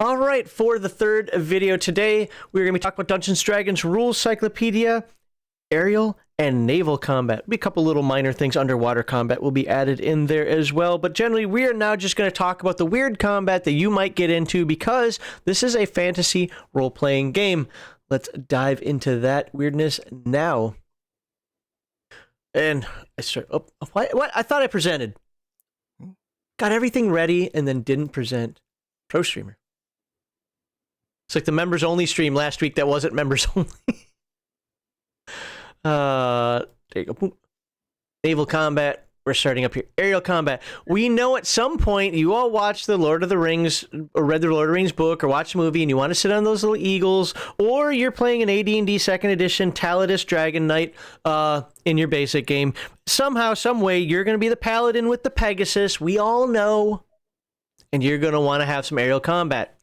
All right, for the third video today, we're going to be talking about Dungeons & Dragons Rules Cyclopedia, aerial and naval combat. Be a couple little minor things. Underwater combat will be added in there as well, but generally we are now just going to talk about the weird combat that you might get into because this is a fantasy role-playing game. Let's dive into that weirdness now. And I start. Oh, what? I thought I presented. Got everything ready and then didn't present. Pro streamer. It's like the members only stream last week that wasn't members only. There you go. Boom. Naval combat. We're starting up here. Aerial combat. We know at some point you all watched the Lord of the Rings or read the Lord of the Rings book or watched a movie and you want to sit on those little eagles, or you're playing an AD&D 2nd edition Taladus Dragon Knight in your basic game. Somehow, some way, you're going to be the paladin with the Pegasus. We all know. And you're going to want to have some aerial combat.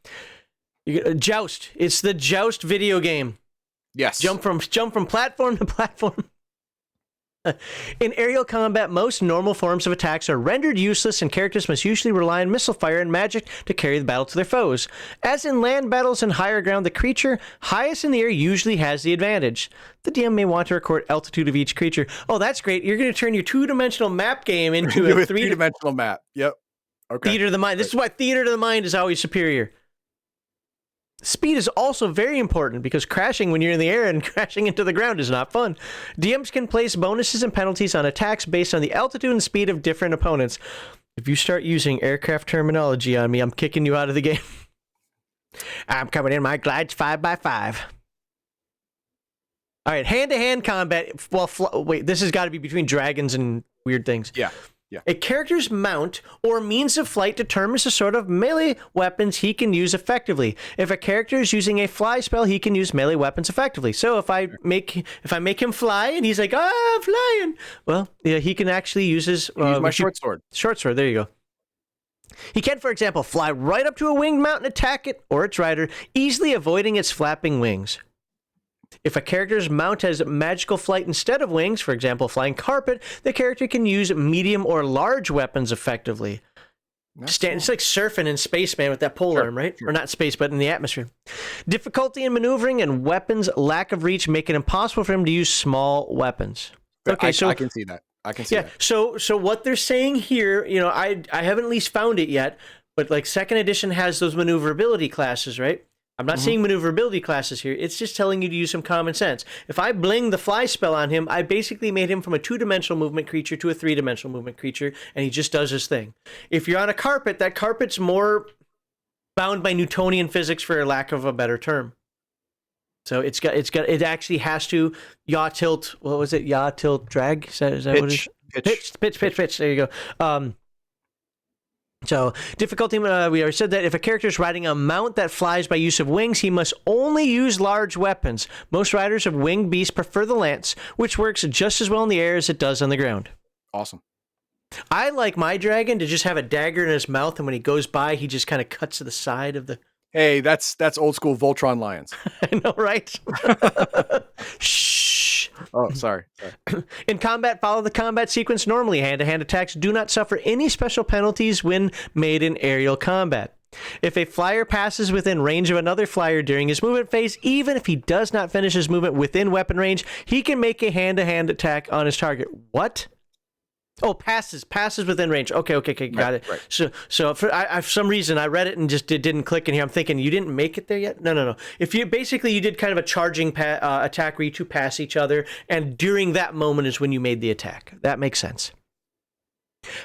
Joust. It's the Joust video game. Yes. Jump from platform to platform. In aerial combat, most normal forms of attacks are rendered useless, and characters must usually rely on missile fire and magic to carry the battle to their foes. As in land battles and higher ground, the creature highest in the air usually has the advantage. The DM may want to record altitude of each creature. Oh, that's great. You're going to turn your two-dimensional map game into a three-dimensional map. Yep. Okay. Theater of the mind. This is why theater of the mind is always superior. Speed is also very important because crashing when you're in the air and crashing into the ground is not fun. DMs can place bonuses and penalties on attacks based on the altitude and speed of different opponents. If you start using aircraft terminology on me, I'm kicking you out of the game. I'm coming in my glides 5x5. All right, hand-to-hand combat. Well, wait, this has got to be between dragons and weird things. Yeah. A character's mount or means of flight determines the sort of melee weapons he can use effectively. If a character is using a fly spell, he can use melee weapons effectively. So if I make him fly and he's like, I'm flying, well, yeah, he can actually use his my short sword. Short sword, there you go. He can, for example, fly right up to a winged mount and attack it or its rider, easily avoiding its flapping wings. If a character's mount has magical flight instead of wings, for example, flying carpet, the character can use medium or large weapons effectively. It's like surfing in Spaceman with that pole arm, right? Sure. Or not space, but in the atmosphere. Difficulty in maneuvering and weapons lack of reach make it impossible for him to use small weapons. Okay, so I can see that. that. So what they're saying here, I haven't at least found it yet, but like 2nd edition has those maneuverability classes, right? I'm not seeing maneuverability classes here. It's just telling you to use some common sense. If I bling the fly spell on him, I basically made him from a 2-dimensional movement creature to a 3-dimensional movement creature, and he just does his thing. If you're on a carpet, that carpet's more bound by Newtonian physics, for lack of a better term. So it actually has to yaw tilt. What was it? Yaw tilt drag? Is that what it is? Pitch. There you go. So, difficulty, we already said that if a character is riding a mount that flies by use of wings, he must only use large weapons. Most riders of winged beasts prefer the lance, which works just as well in the air as it does on the ground. Awesome. I like my dragon to just have a dagger in his mouth, and when he goes by, he just kind of cuts to the side of the... Hey, that's old school Voltron lions. I know, right? Shh. Oh, sorry. In combat, follow the combat sequence normally. Hand-to-hand attacks do not suffer any special penalties when made in aerial combat. If a flyer passes within range of another flyer during his movement phase, even if he does not finish his movement within weapon range, he can make a hand-to-hand attack on his target. What? Oh, passes within range. Okay, got it. Right. So for some reason I read it and just didn't click in here. I'm thinking you didn't make it there yet. No. If you did kind of a charging attack where you two pass each other, and during that moment is when you made the attack. That makes sense.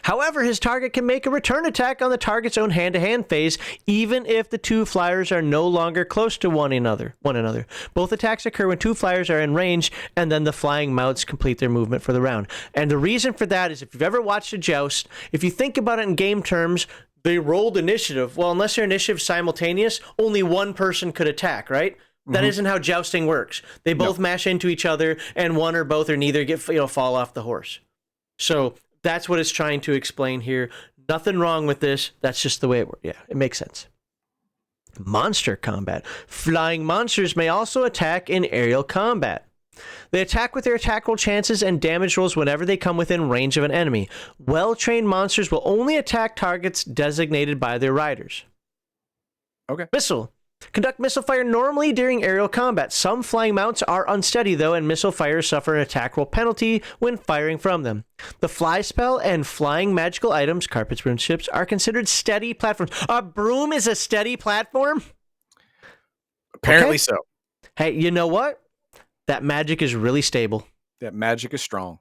However, his target can make a return attack on the target's own hand-to-hand phase, even if the two flyers are no longer close to one another. Both attacks occur when two flyers are in range, and then the flying mounts complete their movement for the round. And the reason for that is, if you've ever watched a joust, if you think about it in game terms, they rolled initiative. Well, unless their initiative simultaneous, only one person could attack, right? That isn't how jousting works. They both mash into each other, and one or both or neither fall off the horse. So that's what it's trying to explain here. Nothing wrong with this. That's just the way it works. Yeah, it makes sense. Monster combat. Flying monsters may also attack in aerial combat. They attack with their attack roll chances and damage rolls whenever they come within range of an enemy. Well-trained monsters will only attack targets designated by their riders. Okay. Missile. Conduct missile fire normally during aerial combat. Some flying mounts are unsteady, though, and missile fires suffer an attack roll penalty when firing from them. The fly spell and flying magical items, carpets, brooms, ships, are considered steady platforms. A broom is a steady platform? Apparently Okay. so. Hey, you know what? That magic is really stable. That magic is strong.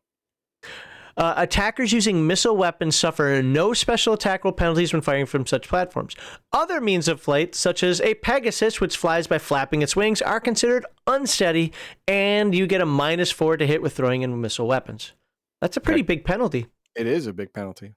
Attackers using missile weapons suffer no special attack roll penalties when firing from such platforms. Other means of flight, such as a Pegasus, which flies by flapping its wings, are considered unsteady, and you get a -4 to hit with throwing in missile weapons. That's a pretty big penalty. It is a big penalty.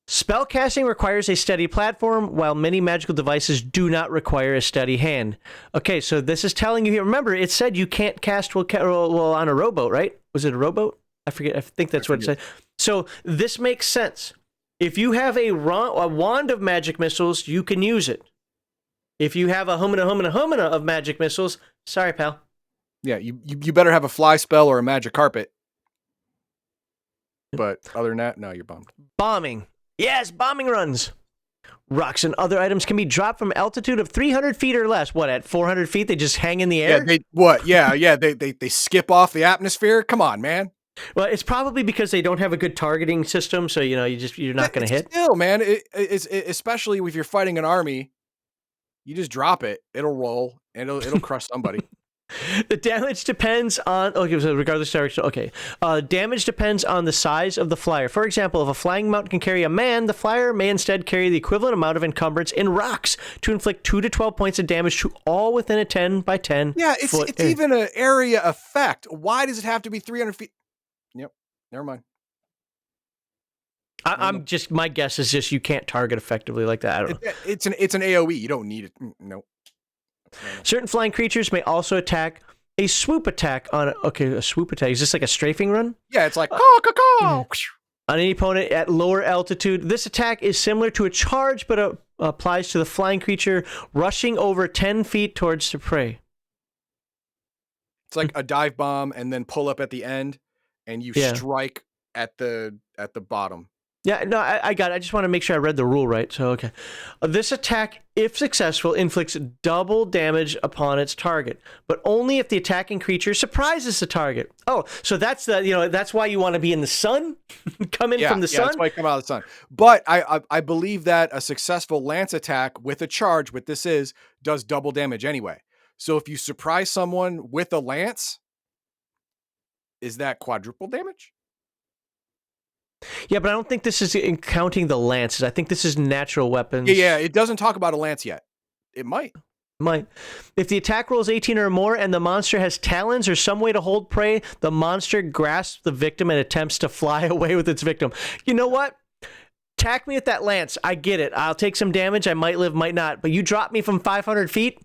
Spellcasting requires a steady platform, while many magical devices do not require a steady hand. Okay, so this is telling you here. Remember, it said you can't cast well on a rowboat, right? Was it a rowboat? I forget. I think that's what it said. So this makes sense. If you have a wand of magic missiles, you can use it. If you have a humana of magic missiles, sorry, pal. Yeah, you better have a fly spell or a magic carpet. But other than that, no, you're bummed. Bombing. Yes, bombing runs. Rocks and other items can be dropped from altitude of 300 feet or less. What, at 400 feet, they just hang in the air? They skip off the atmosphere? Come on, man. Well, it's probably because they don't have a good targeting system, so you're not going to hit. Still, man, especially if you're fighting an army, you just drop it, it'll roll, and it'll crush somebody. The damage depends on so regardless of direction. Okay, damage depends on the size of the flyer. For example, if a flying mount can carry a man, the flyer may instead carry the equivalent amount of encumbrance in rocks to inflict 2 to 12 points of damage to all within a 10 by 10. Yeah, it's even an area effect. Why does it have to be 300 feet? Yep, never mind. My guess is just you can't target effectively like that. I don't know. It's an AOE. You don't need it. No. Certain flying creatures may also attack a swoop attack a swoop attack. Is this like a strafing run? Yeah, it's like on any opponent at lower altitude. This attack is similar to a charge, but applies to the flying creature rushing over 10 feet towards the prey. It's like a dive bomb and then pull up at the end, and you strike at the bottom. Yeah, no, I got it. I just want to make sure I read the rule right. So, okay. This attack, if successful, inflicts double damage upon its target, but only if the attacking creature surprises the target. Oh, so that's that's why you want to be in the sun? Come in from the sun? Yeah, that's why you come out of the sun. But I believe that a successful lance attack with a charge, what this is, does double damage anyway. So if you surprise someone with a lance, is that quadruple damage? Yeah, but I don't think this is counting the lances. I think this is natural weapons. Yeah, it doesn't talk about a lance yet. It might. If the attack roll is 18 or more and the monster has talons or some way to hold prey, the monster grasps the victim and attempts to fly away with its victim. You know what? Attack me with that lance. I get it. I'll take some damage. I might live, might not. But you drop me from 500 feet?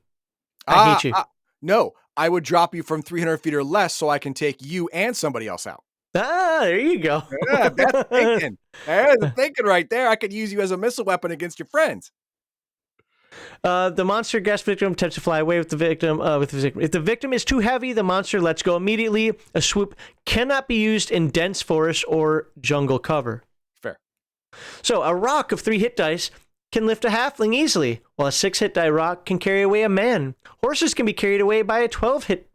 I hate you. No, I would drop you from 300 feet or less so I can take you and somebody else out. There you go. Yeah, that's thinking. There's the thinking right there. I could use you as a missile weapon against your friends. The monster grasps victim, attempts to fly away with the victim. If the victim is too heavy, the monster lets go immediately. A swoop cannot be used in dense forest or jungle cover. Fair. So a rock of 3 hit dice can lift a halfling easily, while a 6 hit die rock can carry away a man. Horses can be carried away by 12 hit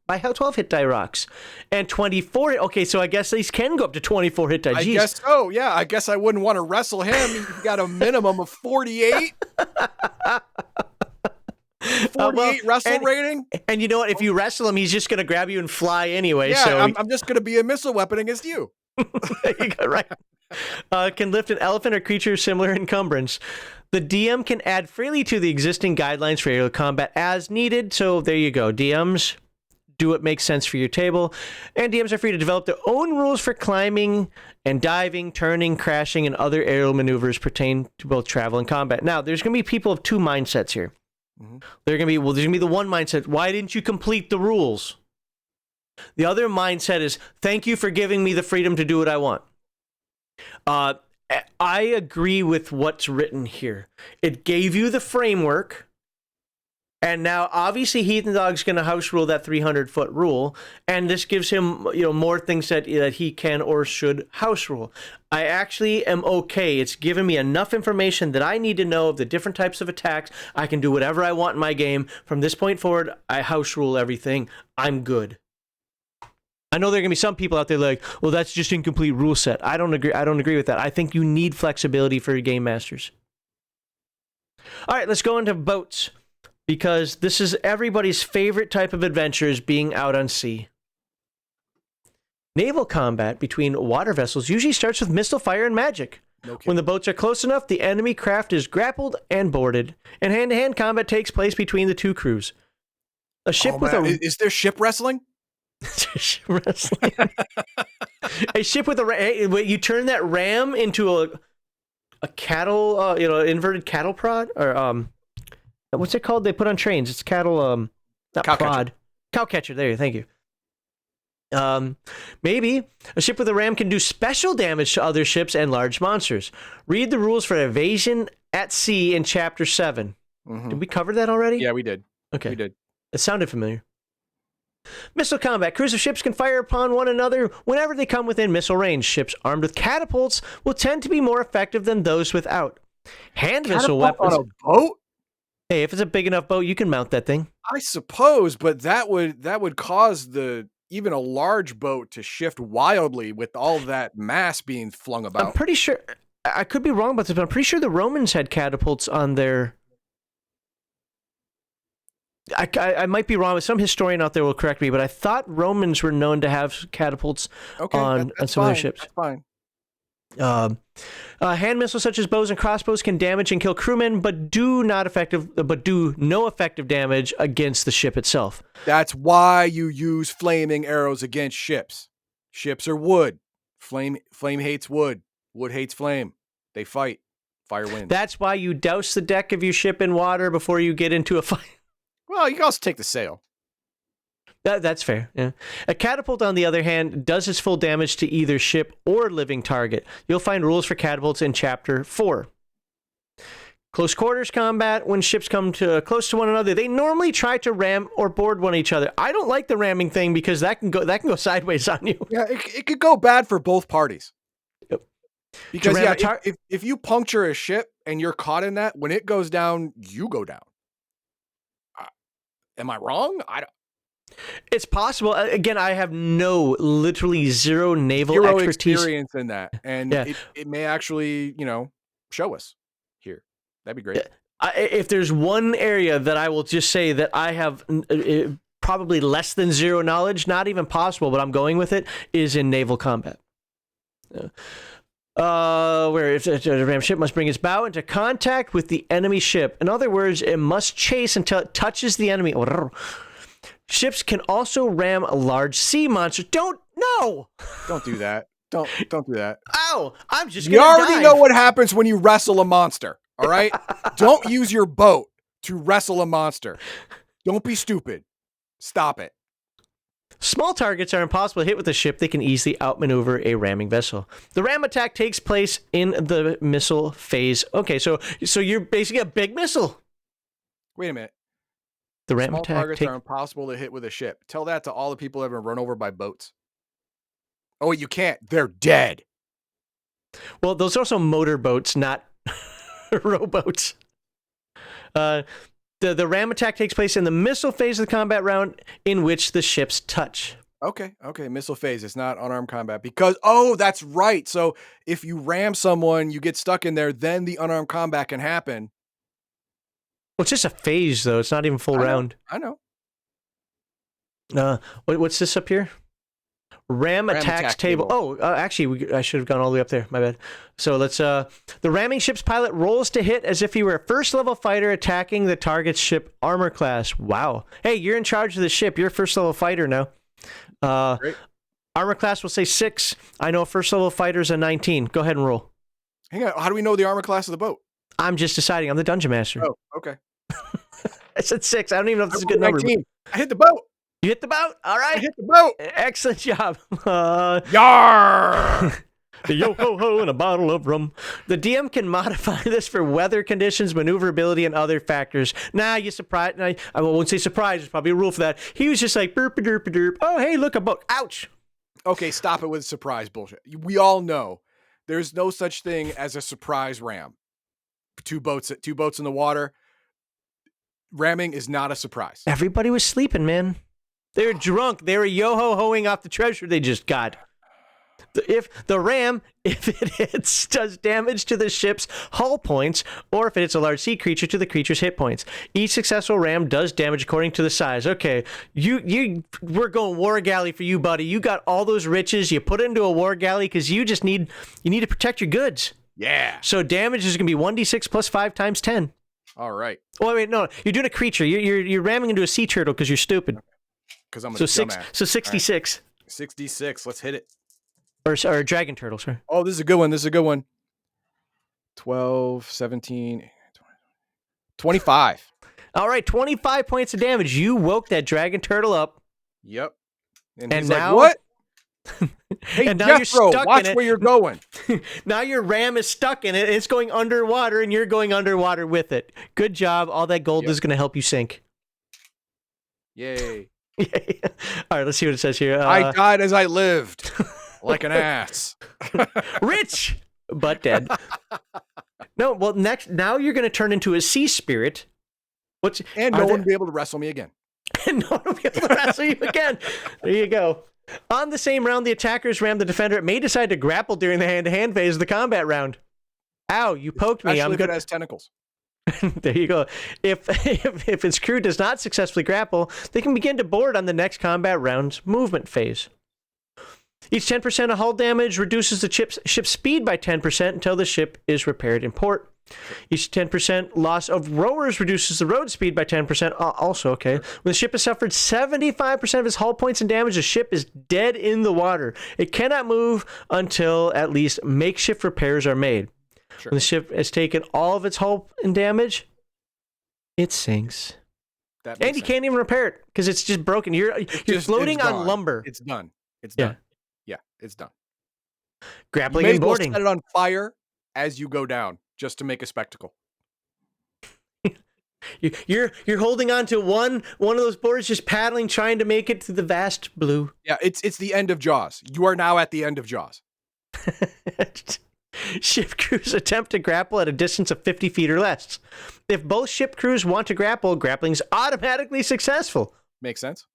die rocks, and 24. Okay, so I guess these can go up to 24 hit die. I guess so. Yeah, I guess I wouldn't want to wrestle him. He's got a minimum of 48. 48 wrestle rating. And you know what? If you wrestle him, he's just going to grab you and fly anyway. Yeah, so I'm just going to be a missile weapon against you. There you go, right. Can lift an elephant or creature similar encumbrance. The DM can add freely to the existing guidelines for aerial combat as needed. So there you go. DMs, do what makes sense for your table. And DMs are free to develop their own rules for climbing and diving, turning, crashing, and other aerial maneuvers pertain to both travel and combat. Now, there's going to be people of 2 mindsets here. Mm-hmm. There's going to be the one mindset, why didn't you complete the rules? The other mindset is, thank you for giving me the freedom to do what I want. I agree with what's written here. It gave you the framework. And now, obviously, Heathen Dog's going to house rule that 300-foot rule, and this gives him, more things that he can or should house rule. I actually am okay. It's given me enough information that I need to know of the different types of attacks. I can do whatever I want in my game. From this point forward, I house rule everything. I'm good. I know there are going to be some people out there like, well, that's just incomplete rule set. I don't agree with that. I think you need flexibility for your game masters. All right, let's go into boats, because this is everybody's favorite type of adventures, being out on sea. Naval combat between water vessels usually starts with missile fire and magic. No When the boats are close enough, the enemy craft is grappled and boarded, and hand-to-hand combat takes place between the two crews. A ship with a... Is there ship wrestling? Wrestling. A ship with a... You turn that ram into a cattle, inverted cattle prod? Or, what's it called? They put on trains. It's cattle, not Cow prod. Cow catcher. There, thank you. Maybe a ship with a ram can do special damage to other ships and large monsters. Read the rules for evasion at sea in Chapter 7. Mm-hmm. Did we cover that already? Yeah, we did. Okay. We did. It sounded familiar. Missile combat. Crews of ships can fire upon one another whenever they come within missile range. Ships armed with catapults will tend to be more effective than those without. Hand missile weapons. On a boat? Hey, if it's a big enough boat, you can mount that thing. I suppose, but that would cause even a large boat to shift wildly with all that mass being flung about. I'm pretty sure, I could be wrong about this, but I'm pretty sure the Romans had catapults on their... I might be wrong, but some historian out there will correct me, but I thought Romans were known to have catapults on some of their ships. That's fine. Hand missiles such as bows and crossbows can damage and kill crewmen, but do no effective damage against the ship itself. That's why you use flaming arrows against ships. Ships are wood. Flame hates wood. Wood hates flame. They fight. Fire wins. That's why you douse the deck of your ship in water before you get into a fight. Well, you can also take the sail. That's fair. Yeah. A catapult, on the other hand, does its full damage to either ship or living target. You'll find rules for catapults in Chapter 4. Close quarters combat. When ships come close to one another, they normally try to ram or board one each other. I don't like the ramming thing because that can go sideways on you. Yeah, it could go bad for both parties. Yep. Because if you puncture a ship and you're caught in that, when it goes down, you go down. Am I wrong? It's possible. Again, I have literally zero naval expertise. Experience in that, and it may actually, show us here. That'd be great. If there's one area that I will just say that I have probably less than zero knowledge, not even possible, but I'm going with it, is in naval combat. Where if a ram ship must bring its bow into contact with the enemy ship. In other words, it must chase until it touches the enemy. Ships can also ram a large sea monster. Don't do that. Don't do that. Ow! I'm just. You already know what happens when you wrestle a monster. All right. Don't use your boat to wrestle a monster. Don't be stupid. Stop it. Small targets are impossible to hit with a ship. They can easily outmaneuver a ramming vessel. The ram attack takes place in the missile phase. Okay, so you're basically a big missile. Wait a minute. The ram Small attack targets are impossible to hit with a ship. Tell that to all the people who have been run over by boats. Oh, you can't. They're dead. Well, those are also motor boats, not rowboats. The ram attack takes place in the missile phase of the combat round in which the ships touch. Okay. Missile phase. It's not unarmed combat because, that's right. So if you ram someone, you get stuck in there, then the unarmed combat can happen. Well, it's just a phase, though. It's not even full round. I know. What's this up here? Ram attacks table. Actually, I should have gone all the way up there. My bad. So let's. The ramming ship's pilot rolls to hit as if he were a first level fighter attacking the target's ship armor class. Wow. Hey, you're in charge of the ship. You're a first level fighter now. Great. Armor class will say 6. I know a first level fighter is a 19. Go ahead and roll. Hang on. How do we know the armor class of the boat? I'm just deciding. I'm the dungeon master. Oh, okay. I said 6. I don't even know if this is a good number. I hit the boat. You hit the boat? All right. I hit the boat. Excellent job. Yar! Yo ho ho and a bottle of rum. The DM can modify this for weather conditions, maneuverability, and other factors. Nah, you surprised. I won't say surprise. There's probably a rule for that. He was just like burp derp derp. Oh hey, look a book. Ouch. Okay, stop it with surprise bullshit. We all know there's no such thing as a surprise ram. Two boats in the water. Ramming is not a surprise. Everybody was sleeping, man. They were drunk. They were yo-ho-hoing off the treasure they just got. If the ram, if it hits, does damage to the ship's hull points, or if it hits a large sea creature, to the creature's hit points. Each successful ram does damage according to the size. Okay, we're going war galley for you, buddy. You got all those riches. You put it into a war galley because you need to protect your goods. Yeah. So damage is going to be 1d6 plus 5 times 10. All right. Oh wait, no, you're doing a creature. You're ramming into a sea turtle because you're stupid. Because I'm a dumbass. So 66. Right. 66. Let's hit it. Or a dragon turtle, sorry. Oh, this is a good one. 12, 17, 25. All right, 25 points of damage. You woke that dragon turtle up. Yep. And he's now, like, what? Hey, and now Jethro, you're stuck watch in it. where you're going. Now your ram is stuck in it. It's going underwater, and you're going underwater with it. Good job. All that gold is going to help you sink. Yay. Yay. All right, let's see what it says here. I died as I lived, like an ass. Rich, but dead. No, well, now you're going to turn into a sea spirit. And no one will be able to wrestle me again. And no one will be able to wrestle you again. There you go. On the same round, the attackers ram the defender. It may decide to grapple during the hand-to-hand phase of the combat round. Ow, you poked me. Especially if it has tentacles. There you go. If its crew does not successfully grapple, they can begin to board on the next combat round's movement phase. Each 10% of hull damage reduces the ship's speed by 10% until the ship is repaired in port. Each 10% loss of rowers reduces the road speed by 10%. Also, okay. When the ship has suffered 75% of its hull points and damage, the ship is dead in the water. It cannot move until at least makeshift repairs are made. Sure. When the ship has taken all of its hull and damage, it sinks. And you can't even repair it because it's just broken. You're floating on lumber. It's done. It's done. Yeah, it's done. Grappling and boarding. You may as well set it on fire as you go down, just to make a spectacle. You're holding on to one of those boards, just paddling, trying to make it to the vast blue. Yeah, it's the end of Jaws. You are now at the end of Jaws. Ship crews attempt to grapple at a distance of 50 feet or less. If both ship crews want to grapple, grappling's automatically successful. Makes sense.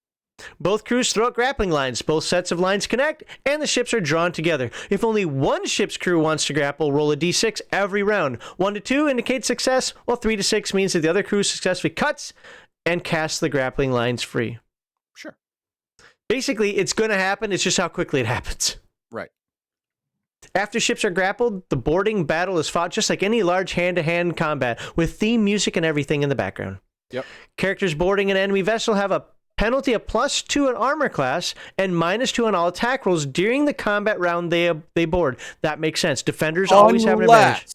Both crews throw out grappling lines. Both sets of lines connect, and the ships are drawn together. If only one ship's crew wants to grapple, roll a d6 every round. 1 to 2 indicates success, while 3 to 6 means that the other crew successfully cuts and casts the grappling lines free. Sure. Basically, it's going to happen. It's just how quickly it happens. Right. After ships are grappled, the boarding battle is fought just like any large hand-to-hand combat, with theme music and everything in the background. Yep. Characters boarding an enemy vessel have a penalty of +2 on armor class and -2 on all attack rolls during the combat round they board. That makes sense. Defenders always have an advantage.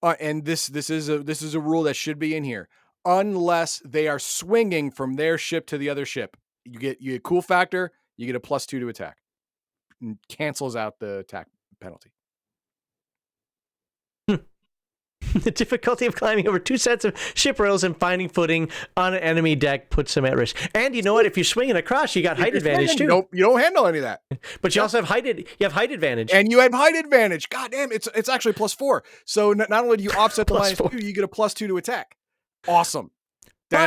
And this is a rule that should be in here. Unless they are swinging from their ship to the other ship, you get cool factor. You get a +2 to attack. And cancels out the attack penalty. The difficulty of climbing over 2 sets of ship rails and finding footing on an enemy deck puts them at risk. And you know what? If you're swinging across, you got height advantage too. Nope, you don't handle any of that. But you also have height. You have height advantage. And you have height advantage. God damn, it's actually +4. So not only do you offset the -2, you get a +2 to attack. Awesome. You're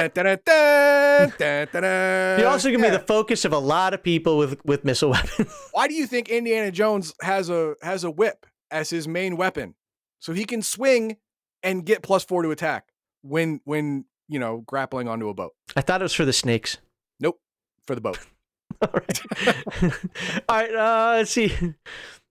also going to be the focus of a lot of people with missile weapons. Why do you think Indiana Jones has a whip as his main weapon? So he can swing and get +4 to attack when grappling onto a boat. I thought it was for the snakes. Nope, for the boat. All right. All right, let's see.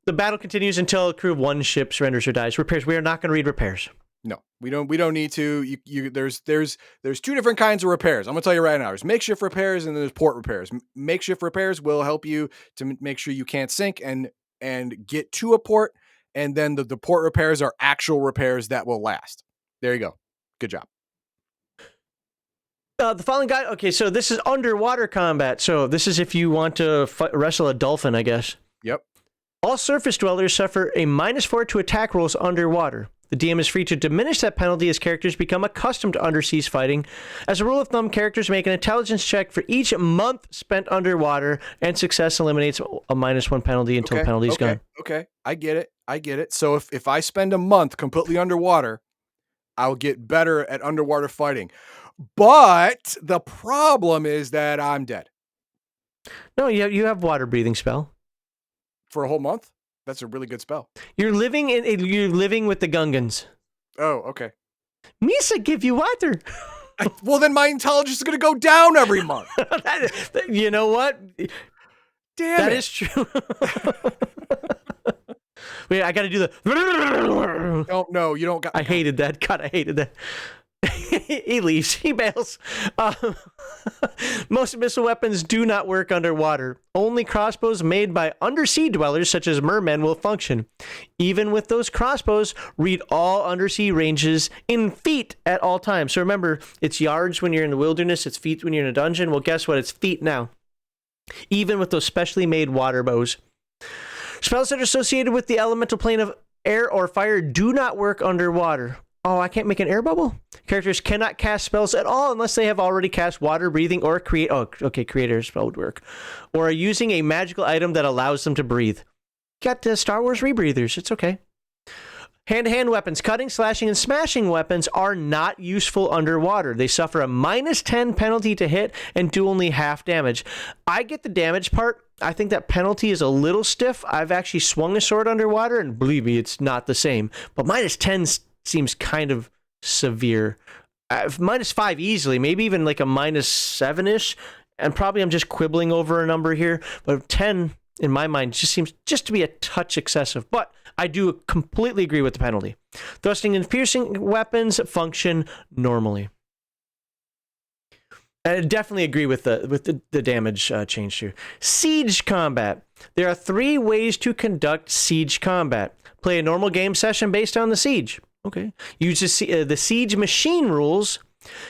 The battle continues until a crew of 1 ship surrenders or dies. Repairs. We are not going to read repairs. No, we don't need to. There's 2 different kinds of repairs. I'm gonna tell you right now. There's makeshift repairs and there's port repairs. Makeshift repairs will help you to make sure you can't sink and get to a port. And then the port repairs are actual repairs that will last. There you go. Good job. The following guy. Okay, so this is underwater combat. So this is if you want to wrestle a dolphin, I guess. Yep. All surface dwellers suffer a -4 to attack rolls underwater. The DM is free to diminish that penalty as characters become accustomed to underseas fighting. As a rule of thumb, characters make an intelligence check for each month spent underwater, and success eliminates a -1 penalty until the penalty's gone. Okay, I get it. So if I spend a month completely underwater, I'll get better at underwater fighting. But the problem is that I'm dead. No, you have water breathing spell. For a whole month? That's a really good spell. You're living with the Gungans. Oh, okay. Misa give you water. Well, then my intelligence is going to go down every month. You know what? Damn that it. is true. Wait, I got to do the. No, you don't got. I hated that. God, I hated that. He leaves. He bails. Most missile weapons do not work underwater. Only crossbows made by undersea dwellers, such as mermen, will function. Even with those crossbows, read all undersea ranges in feet at all times. So remember, it's yards when you're in the wilderness, it's feet when you're in a dungeon. Well, guess what? It's feet now. Even with those specially made water bows. Spells that are associated with the elemental plane of air or fire do not work underwater. Oh, I can't make an air bubble? Characters cannot cast spells at all unless they have already cast water breathing or create... Oh, okay, creator spell would work. Or are using a magical item that allows them to breathe. Got the Star Wars rebreathers. It's okay. Hand-to-hand weapons, cutting, slashing, and smashing weapons are not useful underwater. They suffer a -10 penalty to hit and do only half damage. I get the damage part. I think that penalty is a little stiff. I've actually swung a sword underwater, and believe me, it's not the same. But -10 seems kind of severe. -5 easily, maybe even like a -7-ish. And probably I'm just quibbling over a number here. But 10, in my mind, just seems just to be a touch excessive. But I do completely agree with the penalty. Thrusting and piercing weapons function normally. I definitely agree with the damage change too. Siege combat. There are 3 ways to conduct siege combat. Play a normal game session based on the siege. Okay. Use the siege machine rules.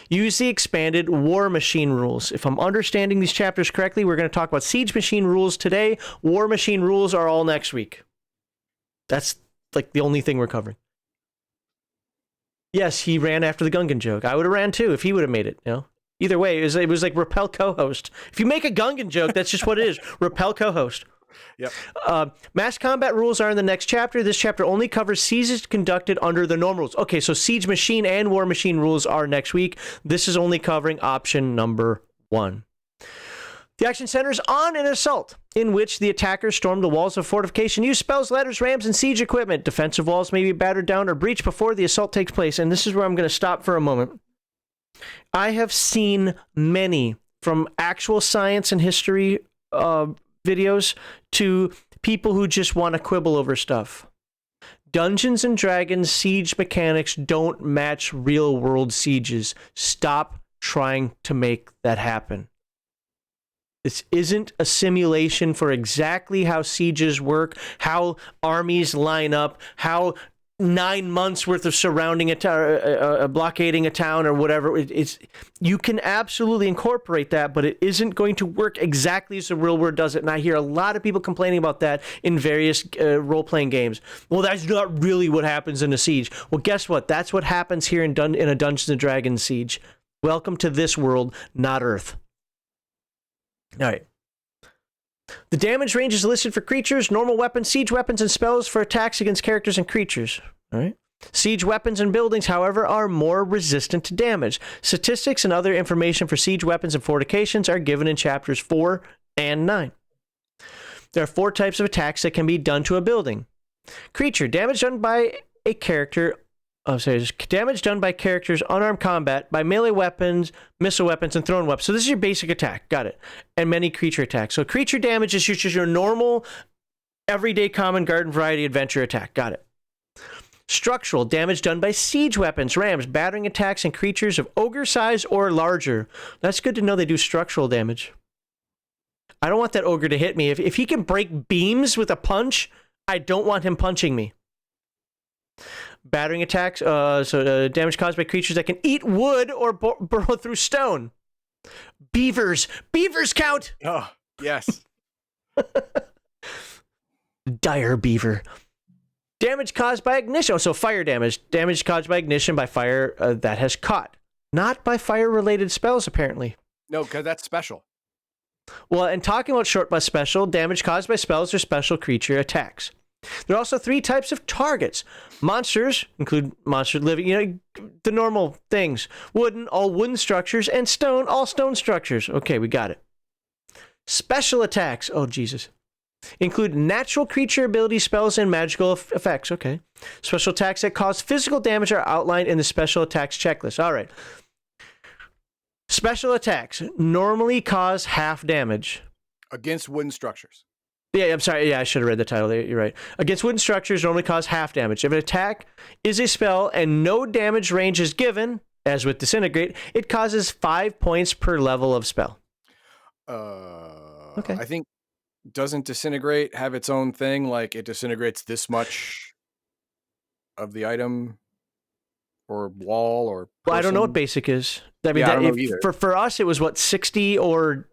Use the expanded war machine rules. If I'm understanding these chapters correctly, we're going to talk about siege machine rules today. War machine rules are all next week. That's like the only thing we're covering. Yes, he ran after the Gungan joke. I would have ran too if he would have made it. You know. Either way, it was like repel co-host. If you make a Gungan joke, that's just what it is. Repel co-host. Yep. Mass combat rules are in the next chapter. This chapter only covers sieges conducted under the normal rules. Okay, so siege machine and war machine rules are next week. This is only covering option number 1. The action centers on an assault in which the attackers storm the walls of fortification, use spells, ladders, rams, and siege equipment. Defensive walls may be battered down or breached before the assault takes place. And this is where I'm going to stop for a moment. I have seen many, from actual science and history videos to people who just want to quibble over stuff. Dungeons and Dragons siege mechanics don't match real world sieges. Stop trying to make that happen. This isn't a simulation for exactly how sieges work, how armies line up, how 9 months worth of surrounding blockading a town or whatever. It's you can absolutely incorporate that, but it isn't going to work exactly as the real world does it. And I hear a lot of people complaining about that in various role-playing games. Well, that's not really what happens in a siege. Well, guess what? That's what happens here in a Dungeons and Dragons siege. Welcome to this world, not Earth. All right. The damage range is listed for creatures, normal weapons, siege weapons, and spells for attacks against characters and creatures. All right. Siege weapons and buildings, however, are more resistant to damage. Statistics and other information for siege weapons and fortifications are given in chapters 4 and 9. There are 4 types of attacks that can be done to a building. Creature, damage done by a character. Damage done by characters, unarmed combat, by melee weapons, missile weapons, and thrown weapons. So this is your basic attack. Got it. And many creature attacks. So creature damage is just your normal, everyday, common, garden variety adventure attack. Got it. Structural, damage done by siege weapons, rams, battering attacks, and creatures of ogre size or larger. That's good to know they do structural damage. I don't want that ogre to hit me. If he can break beams with a punch, I don't want him punching me. Battering attacks, damage caused by creatures that can eat wood or burrow through stone. Beavers count! Oh, yes. Dire beaver. Damage caused by ignition. Oh, so fire damage. Damage caused by ignition by fire that has caught. Not by fire-related spells, apparently. No, because that's special. Well, and talking about short but special, damage caused by spells or special creature attacks. There are also 3 types of targets. Monsters include monster living, the normal things. Wooden, all wooden structures, and stone, all stone structures. Okay, we got it. Special attacks. Oh, Jesus. Include natural creature ability spells and magical effects. Okay. Special attacks that cause physical damage are outlined in the special attacks checklist. All right. Special attacks normally cause half damage. Against wooden structures. Yeah, I'm sorry. Yeah, I should have read the title there. You're right. Against wooden structures normally cause half damage. If an attack is a spell and no damage range is given, as with Disintegrate, it causes 5 points per level of spell. Okay. I think, doesn't Disintegrate have its own thing? Like it disintegrates this much of the item or wall or person? Well, I don't know what basic is. I mean, I don't know either. For us, it was what, 60 or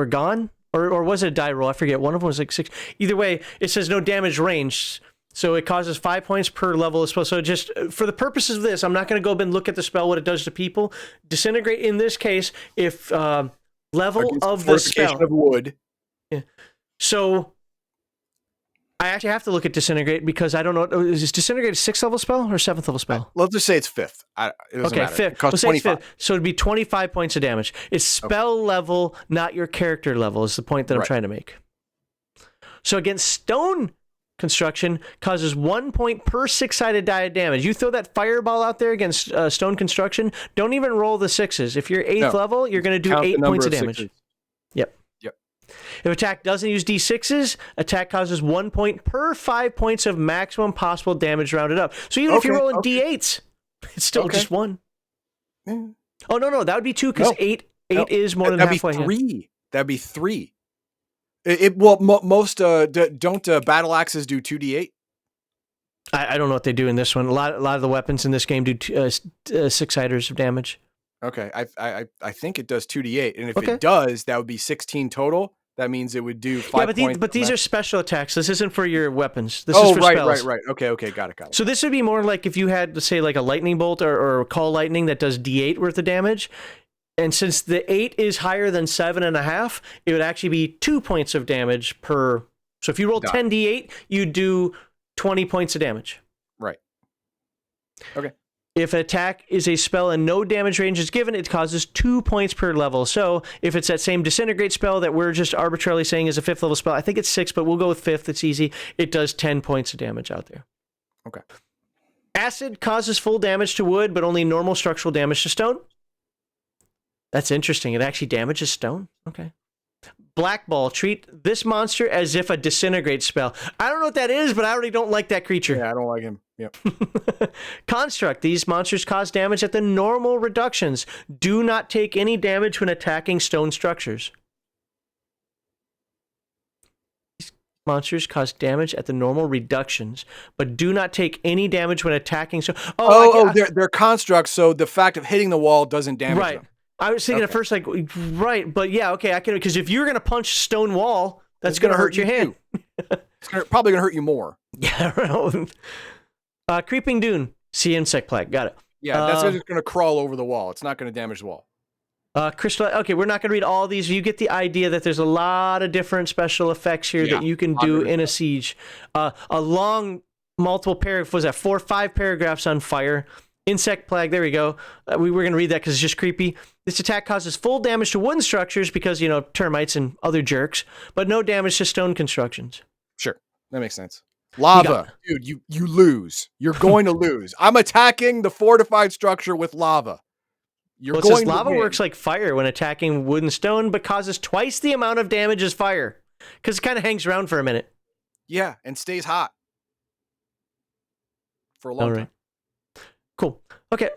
gone? Or was it a die roll? I forget. One of them was like 6. Either way, it says no damage range. So it causes 5 points per level of spell. So just for the purposes of this, I'm not going to go and look at the spell, what it does to people. Disintegrate in this case, if level Against of the spell. Of wood. Yeah. So I actually have to look at Disintegrate because I don't know. Is Disintegrate a 6th level spell or 7th level spell? Let's just say it's 5th. It doesn't matter. 5th. It costs Let's say it's 25. 5th. So it'd be 25 points of damage. It's spell level, not your character level, is the point that I'm trying to make. So against stone construction, causes 1 point per 6-sided die of damage. You throw that fireball out there against stone construction, don't even roll the 6s. If you're 8th level, you're going to do 8 points of damage. 6s. Yep. If attack doesn't use D6s, attack causes 1 point per 5 points of maximum possible damage rounded up. So even if you're rolling D8s, it's still just 1. Yeah. Oh, no, that would be 2 because 8 is more than halfway. That'd be 3. That'd be 3. Most don't battle axes do 2d8? I don't know what they do in this one. A lot of the weapons in this game do 6-siders of damage. Okay, I think it does 2d8, and if it does, that would be 16 total. That means it would do 5 points. But these are special attacks. This isn't for your weapons. This is for spells. Right. Okay, got it. So this would be more like if you had, say, like a lightning bolt or call lightning that does D8 worth of damage. And since the 8 is higher than 7.5, it would actually be 2 points of damage per. So if you roll 10d8, you do 20 points of damage. Right. Okay. If an attack is a spell and no damage range is given, it causes 2 points per level. So if it's that same Disintegrate spell that we're just arbitrarily saying is a 5th level spell, I think it's 6, but we'll go with 5th. It's easy. It does 10 points of damage out there. Okay. Acid causes full damage to wood, but only normal structural damage to stone. That's interesting. It actually damages stone. Okay. Black Ball. Treat this monster as if a Disintegrate spell. I don't know what that is, but I already don't like that creature. Yeah, I don't like him. Yep. Construct. These monsters cause damage at the normal reductions. Do not take any damage when attacking stone structures. These monsters cause damage at the normal reductions, but do not take any damage when attacking. They're constructs, so the fact of hitting the wall doesn't damage them. I was thinking at first, like, right, but yeah, okay, I can, because if you're going to punch stone wall, that's going to hurt your hand. It's probably going to hurt you more. Yeah. Creeping Dune. See insect plague. Got it. Yeah, that's just going to crawl over the wall. It's not going to damage the wall. Crystal. Okay, we're not going to read all these. You get the idea that there's a lot of different special effects here that you can do in a siege. A long, multiple paragraph, was that 4 or 5 paragraphs on fire. Insect plague, there we go. We were going to read that because it's just creepy. This attack causes full damage to wooden structures because, termites and other jerks, but no damage to stone constructions. Sure, that makes sense. Lava. Dude, you lose. You're going to lose. I'm attacking the fortified structure with lava. Lava works like fire when attacking wood and stone, but causes twice the amount of damage as fire because it kind of hangs around for a minute. Yeah, and stays hot for a long time. Cool. Okay.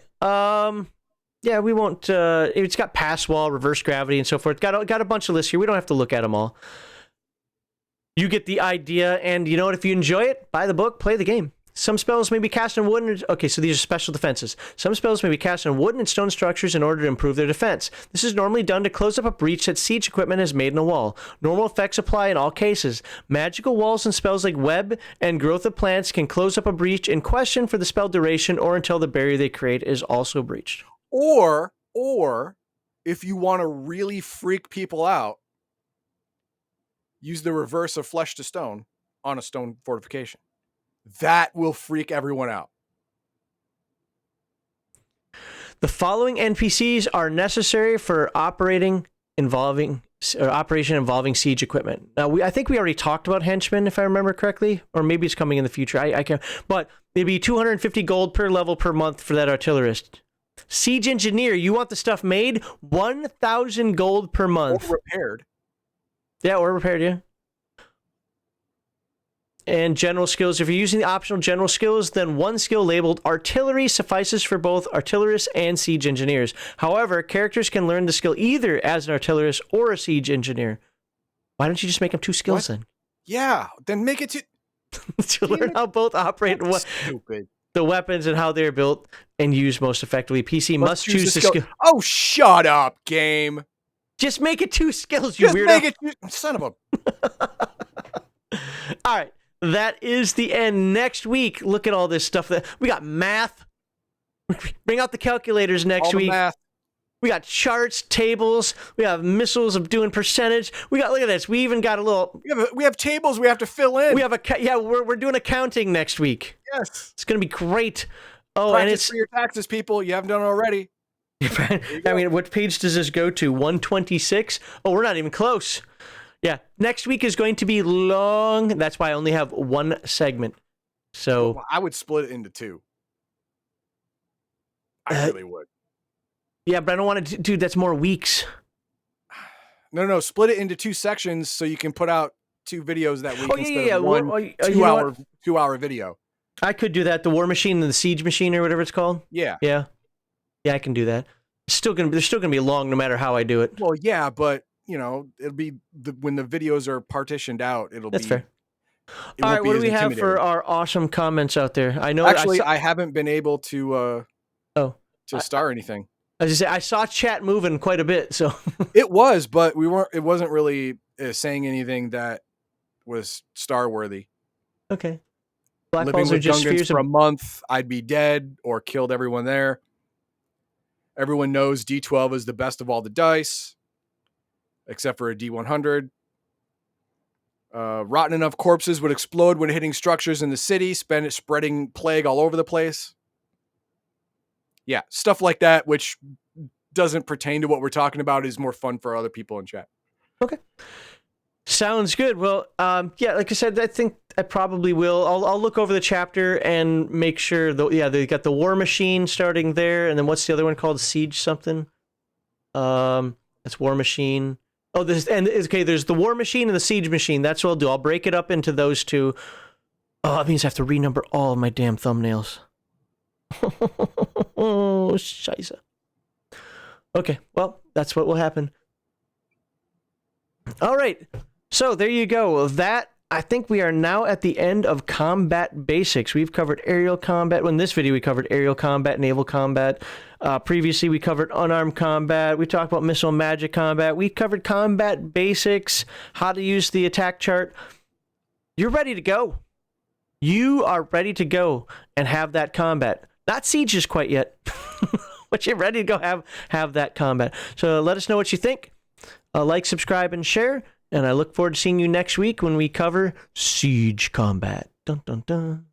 Yeah, we won't. It's got pass wall, reverse gravity, and so forth. Got a bunch of lists here. We don't have to look at them all. You get the idea, and you know what? If you enjoy it, buy the book, play the game. Some spells may be cast on wooden... Okay, so these are special defenses. Some spells may be cast on wooden and stone structures in order to improve their defense. This is normally done to close up a breach that siege equipment has made in a wall. Normal effects apply in all cases. Magical walls and spells like web and growth of plants can close up a breach in question for the spell duration or until the barrier they create is also breached. Or if you want to really freak people out, use the reverse of flesh to stone on a stone fortification. That will freak everyone out. The following NPCs are necessary for operation involving siege equipment. Now, I think we already talked about henchmen, if I remember correctly, or maybe it's coming in the future. I can't. But maybe 250 gold per level per month for that artillerist. Siege engineer, you want the stuff made? 1,000 gold per month. Or repaired. Yeah, or repaired, yeah. And general skills. If you're using the optional general skills, then one skill labeled artillery suffices for both artillerists and siege engineers. However, characters can learn the skill either as an artillerist or a siege engineer. Why don't you just make them 2 skills then? Yeah, then make it to learn how both operate the weapons and how they're built and used most effectively. PC must choose the skill. Oh, shut up, game. Just make it 2 skills, you weirdo. Make it son of a... All right. That is the end. Next week, look at all this stuff. That we got math. Bring out the calculators next week. Math. We got charts, tables. We have missiles of doing percentage. We got, look at this. We even got a little. We have tables we have to fill in. We have we're doing accounting next week. Yes, it's gonna be great. Oh, practice and it's for your taxes, people. You haven't done it already. I mean, what page does this go to? 126. Oh, we're not even close. Yeah, next week is going to be long. That's why I only have 1 segment. So I would split it into 2. I really would. Yeah, but I don't want to do. That's more weeks. No. Split it into 2 sections so you can put out 2 videos that week instead of one 2-hour video. I could do that. The War Machine and the Siege Machine, or whatever it's called. Yeah. I can do that. They're still gonna be long no matter how I do it. Well, yeah, but. It'll be when the videos are partitioned out. That's fair. All right, what do we have for our awesome comments out there? I know. Actually, I haven't been able to star anything. As I say, I saw chat moving quite a bit. So it was, but it wasn't really saying anything that was star worthy. Okay. Black Living balls with are just Gungans spheres for a month, I'd be dead or killed everyone there. Everyone knows D12 is the best of all the dice. Except for a D100. Rotten enough corpses would explode when hitting structures in the city, spreading plague all over the place. Yeah, stuff like that, which doesn't pertain to what we're talking about, is more fun for other people in chat. Okay. Sounds good. Well, yeah, like I said, I think I probably will. I'll look over the chapter and make sure, they got the War Machine starting there, and then what's the other one called? Siege something? That's War Machine. Oh, there's the War Machine and the Siege Machine. That's what I'll do. I'll break it up into those 2. Oh, that means I have to renumber all of my damn thumbnails. Oh, scheisse. Okay, well, that's what will happen. All right, so there you go. I think we are now at the end of combat basics. We've covered aerial combat. In this video, we covered aerial combat, naval combat. Previously, we covered unarmed combat. We talked about missile and magic combat. We covered combat basics, how to use the attack chart. You're ready to go. You are ready to go and have that combat. Not sieges quite yet, but you're ready to go have that combat. So let us know what you think. Like, subscribe, and share. And I look forward to seeing you next week when we cover siege combat. Dun, dun, dun.